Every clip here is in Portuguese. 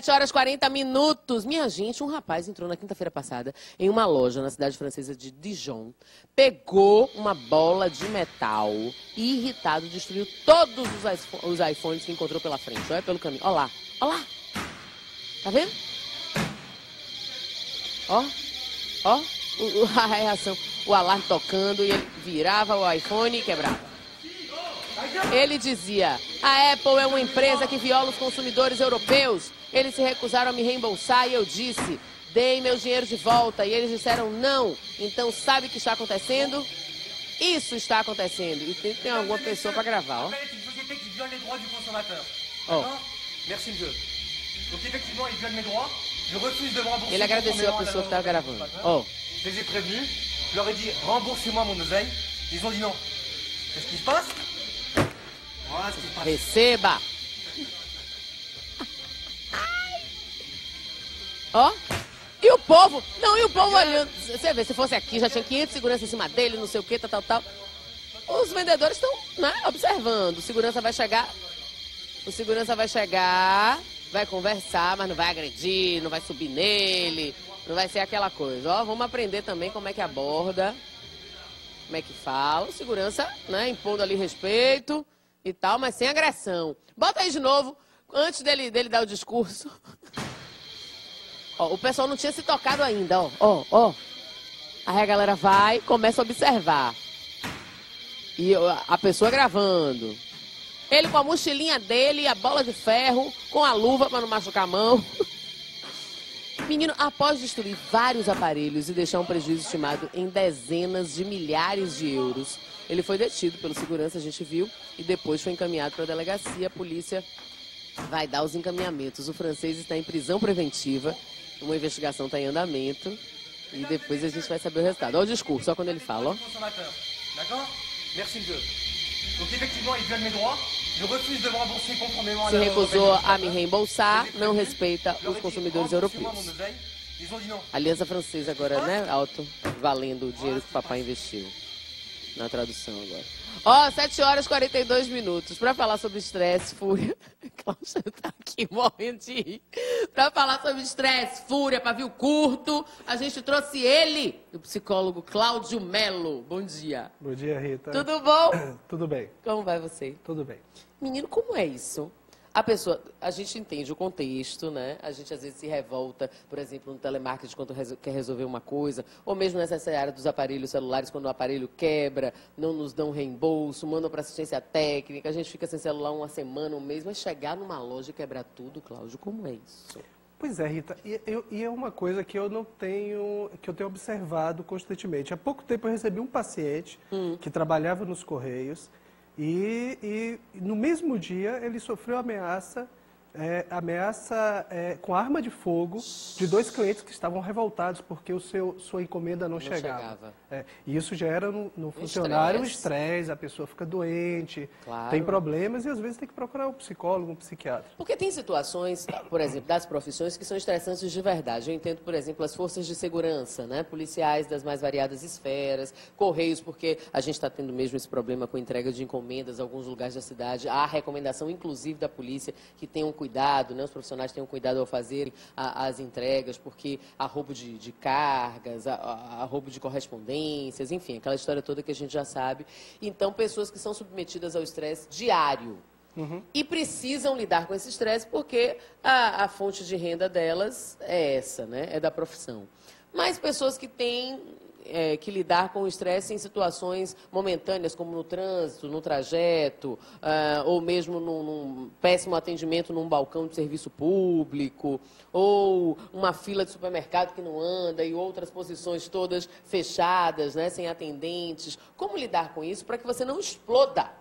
7h40. Minha gente, um rapaz entrou na quinta-feira passada em uma loja na cidade francesa de Dijon, pegou uma bola de metal e, irritado, destruiu todos os iPhones que encontrou pela frente. Olha pelo caminho. Olha lá, olha lá. Tá vendo? Ó, ó, a reação. O alarme tocando e ele virava o iPhone e quebrava. Ele dizia: a Apple é uma empresa que viola os consumidores europeus. Eles se recusaram a me reembolsar e eu disse: dei meu dinheiro de volta. E eles disseram não. Então sabe o que está acontecendo? Isso está acontecendo. E tem alguma pessoa para gravar, ó. Ó. Ele agradeceu a pessoa que estava gravando. Ó. Je les ai prévenus, je leur ai dit remboursez-moi mon oseille. Ils ont dit non. Qu'est-ce qui se passe? Voilà ce qui se passe. Receba! Ó, e o povo, não, e o povo olhando. Você vê, se fosse aqui, já tinha 500 seguranças em cima dele, não sei o que, tal. Os vendedores estão, né, observando. O segurança vai chegar, vai conversar, mas não vai agredir, não vai subir nele. Não vai ser aquela coisa, ó, vamos aprender também como é que aborda, como é que fala. O segurança, né, impondo ali respeito e tal, mas sem agressão. Bota aí de novo, antes dele dar o discurso. Ó, o pessoal não tinha se tocado ainda, ó. Aí a galera vai e começa a observar. E a pessoa gravando. Ele com a mochilinha dele, a bola de ferro, com a luva para não machucar a mão. Menino, após destruir vários aparelhos e deixar um prejuízo estimado em dezenas de milhares de euros, ele foi detido pelo segurança, a gente viu, e depois foi encaminhado para a delegacia. A polícia vai dar os encaminhamentos. O francês está em prisão preventiva, uma investigação está em andamento, e depois a gente vai saber o resultado. Olha o discurso, só quando ele fala, ó. Se recusou a me reembolsar, não respeita os consumidores europeus. Aliança Francesa agora, né? Alto, valendo o dinheiro que o papai investiu. Na tradução agora. Ó, 7h42. Para falar sobre estresse, fúria. Cláudia tá aqui morrendo de rir. Para falar sobre estresse, fúria, pavio curto, a gente trouxe ele, o psicólogo Cláudio Melo. Bom dia. Bom dia, Rita. Tudo bom? Tudo bem. Como vai você? Tudo bem. Menino, como é isso? A gente entende o contexto, né? A gente às vezes se revolta, por exemplo, no telemarketing quando quer resolver uma coisa, ou mesmo nessa área dos aparelhos celulares, quando o aparelho quebra, não nos dão reembolso, mandam para assistência técnica, a gente fica sem celular uma semana, um mês, mas chegar numa loja e quebrar tudo, Cláudio, como é isso? Pois é, Rita, e é uma coisa que eu tenho observado constantemente. Há pouco tempo eu recebi um paciente que trabalhava nos Correios, e no mesmo dia ele sofreu ameaça com arma de fogo de 2 clientes que estavam revoltados porque sua encomenda não chegava. E isso gera no funcionário um estresse, a pessoa fica doente, claro, tem problemas e às vezes tem que procurar um psicólogo, um psiquiatra. Porque tem situações, por exemplo, das profissões que são estressantes de verdade. Eu entendo, por exemplo, as forças de segurança, né? Policiais das mais variadas esferas, Correios, porque a gente está tendo mesmo esse problema com entrega de encomendas em alguns lugares da cidade. Há recomendação, inclusive, da polícia que tenham cuidado, né? Os profissionais tenham cuidado ao fazerem as entregas, porque há roubo de cargas, há roubo de correspondências, enfim, aquela história toda que a gente já sabe. Então, pessoas que são submetidas ao estresse diário e precisam lidar com esse estresse porque a fonte de renda delas é essa, né? É da profissão. Mas pessoas que têm que lidar com o estresse em situações momentâneas, como no trânsito, no trajeto, ou mesmo num péssimo atendimento num balcão de serviço público, ou uma fila de supermercado que não anda e outras posições todas fechadas, né, sem atendentes. Como lidar com isso para que você não exploda?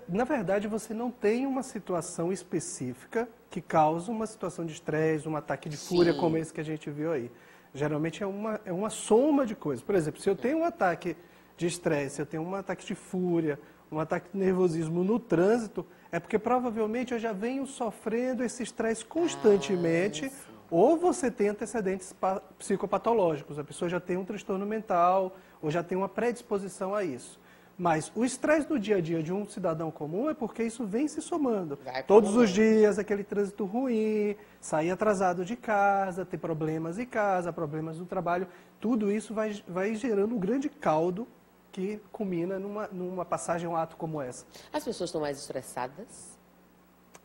Na verdade, você não tem uma situação específica que causa uma situação de estresse, um ataque de fúria como esse que a gente viu aí. Geralmente é uma soma de coisas. Por exemplo, se eu tenho um ataque de estresse, se eu tenho um ataque de fúria, um ataque de nervosismo no trânsito, é porque provavelmente eu já venho sofrendo esse estresse constantemente, ou você tem antecedentes psicopatológicos, a pessoa já tem um transtorno mental, ou já tem uma predisposição a isso. Mas o estresse do dia a dia de um cidadão comum é porque isso vem se somando. Vai Todos os dias, aquele trânsito ruim, sair atrasado de casa, ter problemas em casa, problemas no trabalho, tudo isso vai gerando um grande caldo que culmina numa passagem, um ato como essa. As pessoas estão mais estressadas?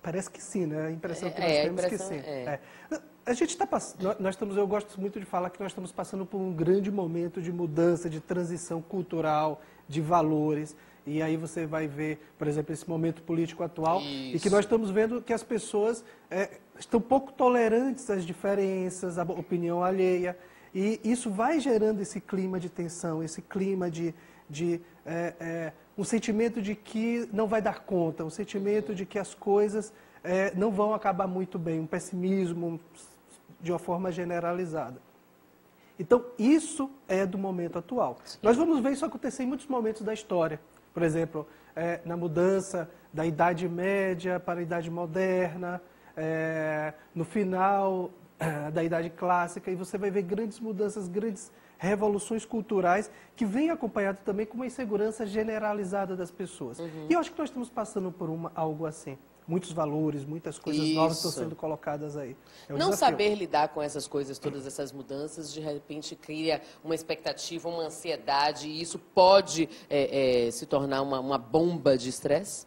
Parece que sim, né? A impressão que nós temos que sim. A gente está passando, eu gosto muito de falar que nós estamos passando por um grande momento de mudança, de transição cultural, de valores. E aí você vai ver, por exemplo, esse momento político atual, e que nós estamos vendo que as pessoas estão pouco tolerantes às diferenças, à opinião alheia. E isso vai gerando esse clima de tensão, esse clima de um sentimento de que não vai dar conta, um sentimento de que as coisas não vão acabar muito bem, um pessimismo de uma forma generalizada. Então, isso é do momento atual. Sim. Nós vamos ver isso acontecer em muitos momentos da história. Por exemplo, na mudança da Idade Média para a Idade Moderna, no final da Idade Clássica, e você vai ver grandes mudanças, grandes revoluções culturais que vêm acompanhado também com uma insegurança generalizada das pessoas. E eu acho que nós estamos passando por algo assim. Muitos valores, muitas coisas novas estão sendo colocadas aí. Não saber lidar com essas coisas, todas essas mudanças, de repente cria uma expectativa, uma ansiedade, e isso pode se tornar uma bomba de estresse?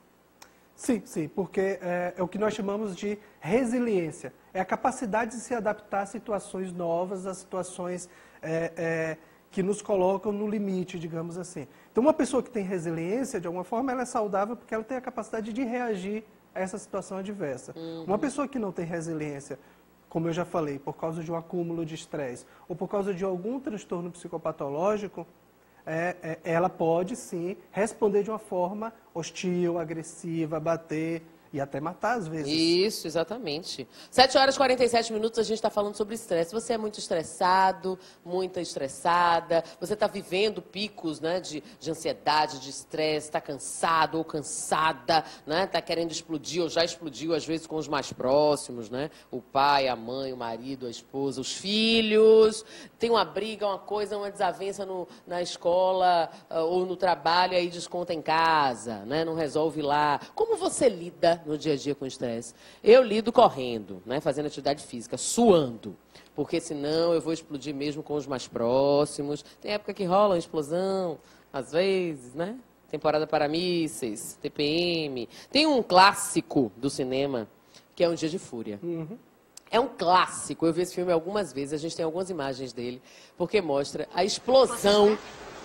Sim, sim, porque é o que nós chamamos de resiliência. É a capacidade de se adaptar a situações novas, a situações que nos colocam no limite, digamos assim. Então, uma pessoa que tem resiliência, de alguma forma, ela é saudável porque ela tem a capacidade de reagir a essa situação adversa. Uma pessoa que não tem resiliência, como eu já falei, por causa de um acúmulo de estresse ou por causa de algum transtorno psicopatológico, ela pode, sim, responder de uma forma hostil, agressiva, bater e até matar, às vezes. Isso, exatamente. 7h47, a gente está falando sobre estresse. Você é muito estressado, muito estressada, você está vivendo picos, né, de ansiedade, de estresse, está cansado ou cansada, né, está querendo explodir ou já explodiu, às vezes, com os mais próximos, né, o pai, a mãe, o marido, a esposa, os filhos, tem uma briga, uma coisa, uma desavença na escola ou no trabalho, aí desconta em casa, né, não resolve lá. Como você lida no dia a dia com estresse? Eu lido correndo, né, fazendo atividade física, suando, porque senão eu vou explodir mesmo com os mais próximos. Tem época que rola uma explosão, às vezes, né? Temporada para mísseis, TPM. Tem um clássico do cinema, que é Um Dia de Fúria. É um clássico, eu vi esse filme algumas vezes, a gente tem algumas imagens dele, porque mostra a explosão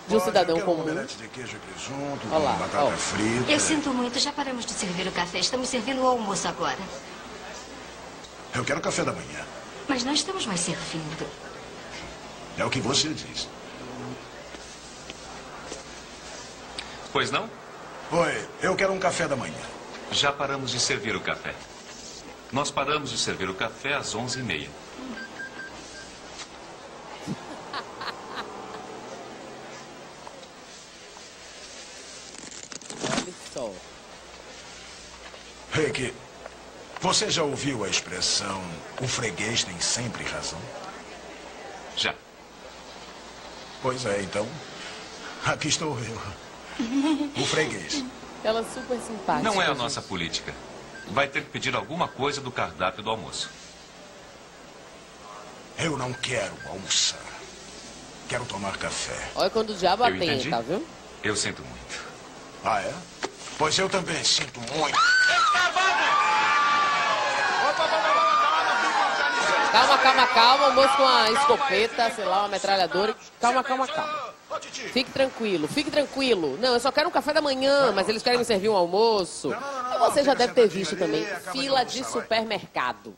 de um cidadão comum. Um omelete de queijo e presunto, olá, com batata frita. Eu sinto muito, já paramos de servir o café. Estamos servindo o almoço agora. Eu quero café da manhã. Mas não estamos mais servindo. É o que você diz. Pois não? Oi, eu quero um café da manhã. Já paramos de servir o café. Nós paramos de servir o café às 11h30. Rick, você já ouviu a expressão o freguês tem sempre razão? Já. Pois é, então, aqui estou eu. O freguês. Ela é super simpática. Não é a nossa política. Vai ter que pedir alguma coisa do cardápio do almoço. Eu não quero almoçar. Quero tomar café. Olha quando o diabo atenta, tá, viu? Eu sinto muito. Ah, é? Pois eu também sinto muito. Calma, o moço com uma escopeta, sei lá, uma metralhadora. Calma. Fique tranquilo. Não, eu só quero um café da manhã, mas eles querem me servir um almoço. Você já deve ter visto também fila de supermercado.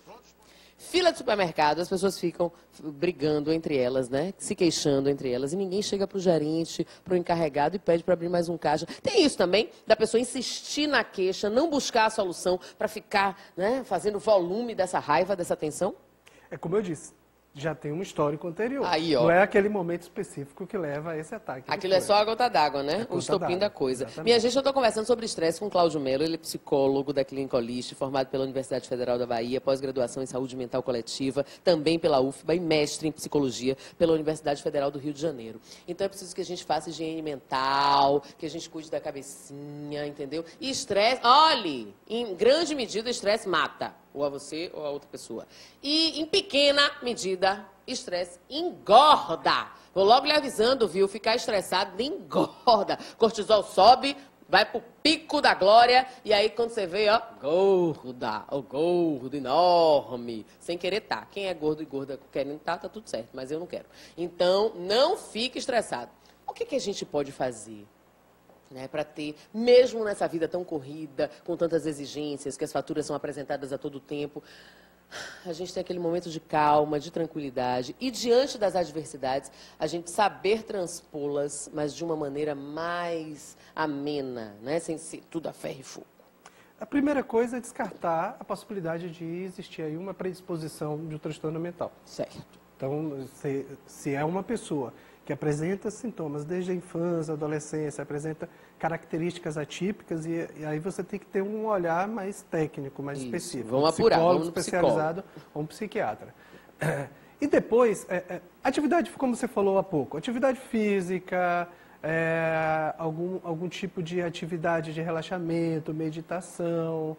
Fila de supermercado, as pessoas ficam brigando entre elas, né? Se queixando entre elas, e ninguém chega pro gerente, pro encarregado e pede para abrir mais um caixa. Tem isso também, da pessoa insistir na queixa, não buscar a solução para ficar, né, fazendo volume dessa raiva, dessa tensão? É como eu disse, já tem um histórico anterior. Aí, ó. Não é aquele momento específico que leva a esse ataque. Aquilo é só a gota d'água, né? gota O estopim d'água, da coisa. exatamente. Minha gente, eu estou conversando sobre estresse com o Cláudio Melo. Ele é psicólogo da Clínica Holist, formado pela Universidade Federal da Bahia, pós-graduação em Saúde Mental Coletiva, também pela UFBA e mestre em Psicologia pela Universidade Federal do Rio de Janeiro. Então é preciso que a gente faça higiene mental, que a gente cuide da cabecinha, entendeu? E estresse, olhe, em grande medida, estresse mata. Ou a você ou a outra pessoa. E, em pequena medida, estresse engorda. Vou logo lhe avisando, viu? Ficar estressado engorda. Cortisol sobe, vai pro pico da glória. E aí, quando você vê, ó, gorda. Ó, gordo, enorme. Sem querer tá. Quem é gordo e gorda querendo tá tudo certo. Mas eu não quero. Então, não fique estressado. O que a gente pode fazer? Né, para ter, mesmo nessa vida tão corrida, com tantas exigências, que as faturas são apresentadas a todo tempo, a gente tem aquele momento de calma, de tranquilidade e, diante das adversidades, a gente saber transpô-las, mas de uma maneira mais amena, né, sem ser tudo a ferro e fogo. A primeira coisa é descartar a possibilidade de existir aí uma predisposição de um transtorno mental. Certo. Então, se é uma pessoa que apresenta sintomas desde a infância, adolescência, apresenta características atípicas, e aí você tem que ter um olhar mais técnico, mais específico. Vamos apurar, vamos no especializado ou um psiquiatra. E depois, atividade, como você falou há pouco, atividade física, algum tipo de atividade de relaxamento, meditação,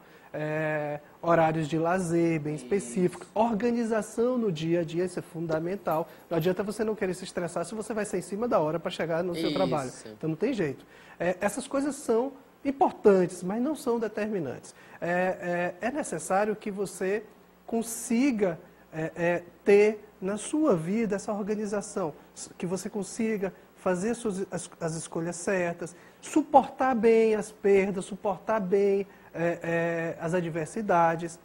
horários de lazer bem específicos, organização no dia a dia, isso é fundamental. Não adianta você não querer se estressar se você vai ser em cima da hora para chegar no seu trabalho. Então não tem jeito. Essas coisas são importantes, mas não são determinantes. É necessário que você consiga ter na sua vida essa organização, que você consiga fazer as escolhas certas, suportar bem as perdas, suportar bem as adversidades.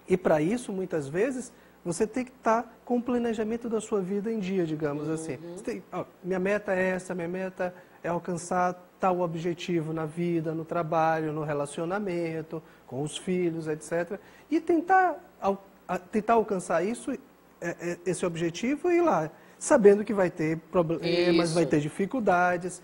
E para isso, muitas vezes, você tem que estar com o planejamento da sua vida em dia, digamos assim. Minha meta é essa, minha meta é alcançar tal objetivo na vida, no trabalho, no relacionamento, com os filhos, etc. E tentar alcançar isso, esse objetivo, e ir lá, sabendo que vai ter problemas, vai ter dificuldades.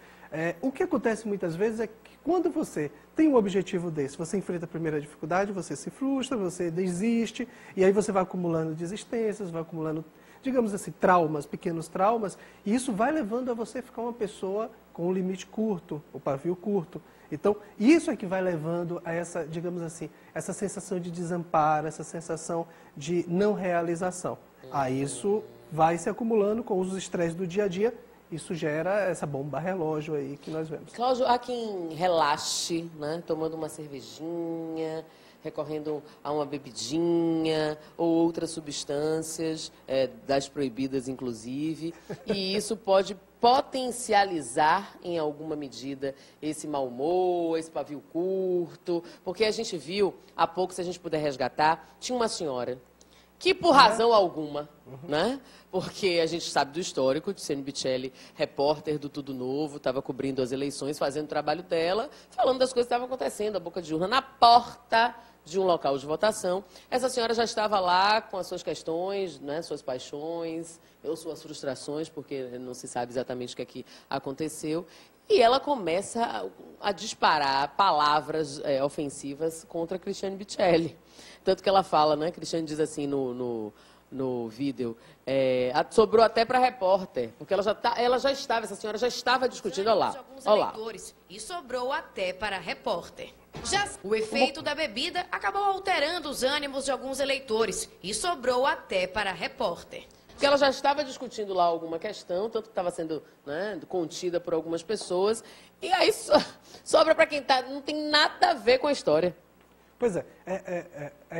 O que acontece muitas vezes é que quando você tem um objetivo desse, você enfrenta a primeira dificuldade, você se frustra, você desiste, e aí você vai acumulando desistências, vai acumulando, digamos assim, traumas, pequenos traumas, e isso vai levando a você ficar uma pessoa com um limite curto, o pavio curto. Então, isso é que vai levando a essa, digamos assim, essa sensação de desamparo, essa sensação de não realização. Aí isso vai se acumulando com os estresses do dia a dia. Isso gera essa bomba relógio aí que nós vemos. Cláudio, há quem relaxe, né, tomando uma cervejinha, recorrendo a uma bebidinha ou outras substâncias, das proibidas inclusive, e isso pode potencializar em alguma medida esse mau humor, esse pavio curto, porque a gente viu, há pouco, se a gente puder resgatar, tinha uma senhora que, por razão alguma, né? Porque a gente sabe do histórico, Tiziane Bichelli, repórter do Tudo Novo, estava cobrindo as eleições, fazendo o trabalho dela, falando das coisas que estavam acontecendo, a boca de urna, na porta de um local de votação. Essa senhora já estava lá com as suas questões, né, suas paixões, ou suas frustrações, porque não se sabe exatamente o que é que aconteceu. E ela começa a disparar palavras ofensivas contra Cristiane Bichelli. Tanto que ela fala, né? Cristiane diz assim no vídeo, sobrou até para repórter, porque essa senhora já estava discutindo, olha lá. E sobrou até para repórter. O efeito da bebida acabou alterando os ânimos de alguns eleitores e sobrou até para repórter. Porque ela já estava discutindo lá alguma questão, tanto que estava sendo, né, contida por algumas pessoas, e aí sobra para quem não tem nada a ver com a história. Pois é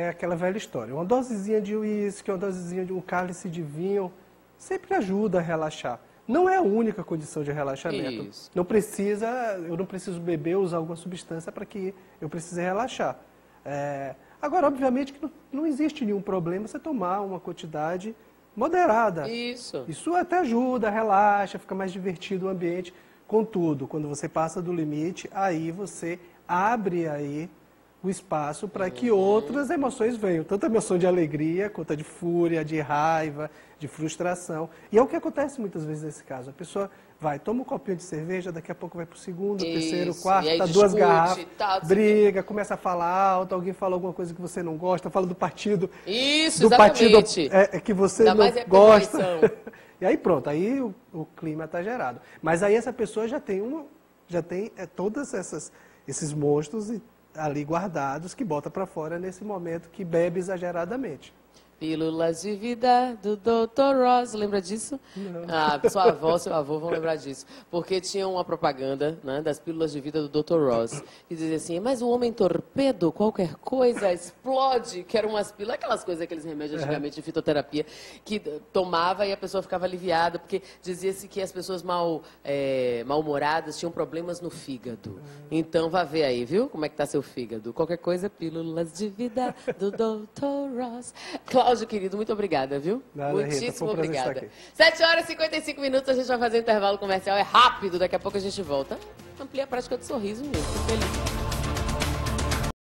aquela velha história. Uma dosezinha de uísque, uma dosezinha de um cálice de vinho, sempre ajuda a relaxar. Não é a única condição de relaxamento. Isso. Eu não preciso beber ou usar alguma substância para que eu precise relaxar. Agora, obviamente, que não existe nenhum problema você tomar uma quantidade moderada. Isso até ajuda, relaxa, fica mais divertido o ambiente. Contudo, quando você passa do limite, aí você abre aí o espaço para que outras emoções venham, tanto a emoção de alegria, quanto a de fúria, de raiva, de frustração. E é o que acontece muitas vezes nesse caso. A pessoa vai, toma um copinho de cerveja, daqui a pouco vai para o segundo, terceiro, quarto, tá duas garrafas, briga, começa a falar alto, alguém fala alguma coisa que você não gosta, fala do partido, Isso, do partido que você não gosta. E aí pronto, aí o clima está gerado. Mas aí essa pessoa já tem todos esses monstros ali guardados que bota para fora nesse momento que bebe exageradamente. Pílulas de vida do Dr. Ross, lembra disso? Não. Ah, sua avó, seu avô vão lembrar disso. Porque tinha uma propaganda, né, das pílulas de vida do Dr. Ross, que dizia assim, mas um homem torpedo, qualquer coisa, explode, que eram umas pílulas, aquelas coisas, aqueles remédios antigamente de fitoterapia, que tomava e a pessoa ficava aliviada, porque dizia-se que as pessoas mal-humoradas tinham problemas no fígado. Então, vá ver aí, viu, como é que tá seu fígado. Qualquer coisa, pílulas de vida do Dr. Ross. Cláudio, querido, muito obrigada, viu? Nada, muitíssimo Rita, obrigada. 7h55, a gente vai fazer intervalo comercial, é rápido, daqui a pouco a gente volta. Amplia a prática do sorriso mesmo, feliz.